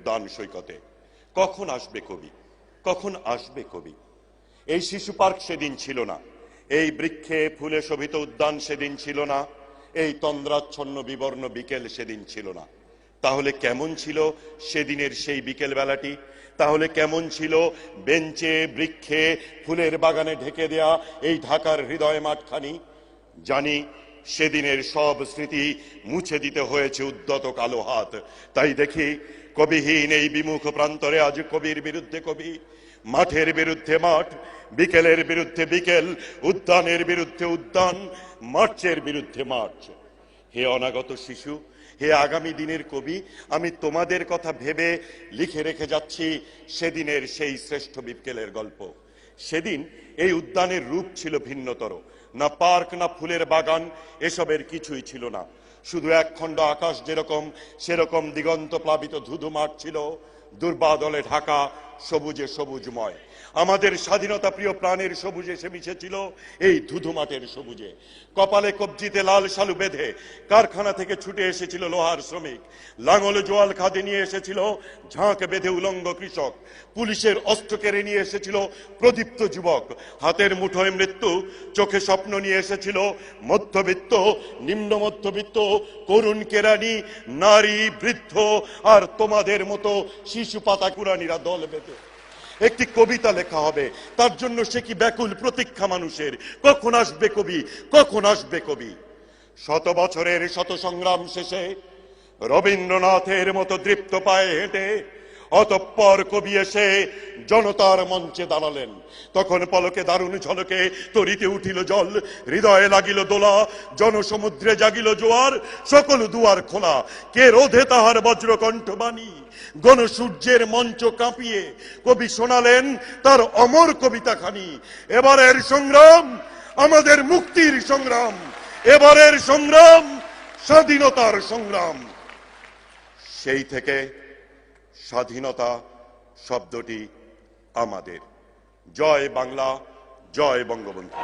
উদ্যান সৈকতে। কখন আসবে কবি, কখন আসবে কবি? এই শিশু পার্ক সেদিন ছিল না, এই বৃক্ষে ফুলে শোভিত উদ্যান সেদিন ছিল না, এই তন্দ্রাচ্ছন্ন বিবর্ণ বিকেল সেদিন ছিল না। তাহলে কেমন ছিল সেদিনের সেই বিকেল বেলাটি? তাহলে কেমন ছিল বেঞ্চে বৃক্ষে ফুলের বাগানে ঢেকে দেয়া এই ঢাকার হৃদয় মাঠখানি? জানি সেদিনের সব স্মৃতি মুছে দিতে হয়েছে উদ্যত কালো হাত। তাই দেখি কবিহীন এই বিমুখ প্রান্তরে আজ কবির বিরুদ্ধে কবি, মাঠের বিরুদ্ধে মাঠ, বিকেলের বিরুদ্ধে বিকেল, উদ্যানের বিরুদ্ধে উদ্যান, মার্চের বিরুদ্ধে মার্চ। হে অনাগত শিশু, হে আগামী দিনের কবি, আমি তোমাদের কথা ভেবে লিখে রেখে যাচ্ছি সেদিনের সেই শ্রেষ্ঠ বিকেলের গল্প। সেদিন এই উদ্যানের রূপ ছিল ভিন্নতর। না পার্ক, না ফুলের বাগান, এসবের কিছুই ছিল না। শুধু একখণ্ড আকাশ যেরকম, সেরকম দিগন্ত প্লাবিত ধুধু মাঠ ছিল, দুর্বাদলে ঢাকা, সবুজে সবুজময়। আমাদের স্বাধীনতা প্রিয় প্রাণের সবুজে সে মিশেছিল এই ধুধু মাঠের সবুজে। কপালে কবজিতে লাল শালু বেঁধে কারখানা থেকে ছুটে এসেছিল লোহার শ্রমিক, লাঙলে জোয়াল খাদে নিয়ে এসেছিল ঝাঁক বেঁধে উলঙ্গ কৃষক, পুলিশের অস্ত্র কেড়ে নিয়ে এসেছিল প্রদীপ্ত যুবক, হাতের মুঠোয় মৃত্যু, চোখে স্বপ্ন নিয়ে এসেছিল মধ্যবিত্ত, নিম্ন মধ্যবিত্ত, করুণ কেরানি, নারী, বৃদ্ধ আর তোমাদের মতো শিশু পাতা কুরানিরা দল বেঁধে। একটি কবিতা লেখা হবে, তার জন্য সে কি ব্যাকুল প্রতীক্ষা মানুষের। কখন আসবে কবি, কখন আসবে কবি? শত বছরের শত সংগ্রাম শেষে রবীন্দ্রনাথের মতো দৃপ্ত পায়ে হেঁটে অতঃপর কবি এসে জনতার মঞ্চে দাঁড়ালেন। তখন পলকে দারুণ ঝলকে তরিতে উঠিল জল, হৃদয়ে লাগিল দোলা, জনসমুদ্রে জাগিল জোয়ার, সকল দুয়ার খোলা, কে রোধে তাহার বজ্রকণ্ঠ বাণী? গণসূর্যের মঞ্চ কাঁপিয়ে কবি শোনালেন তার অমর কবিতা খানি। এবারের সংগ্রাম আমাদের মুক্তির সংগ্রাম, এবারের সংগ্রাম স্বাধীনতার সংগ্রাম। সেই থেকে স্বাধীনতা শব্দটি আমাদের। জয় বাংলা, জয় বঙ্গবন্ধু।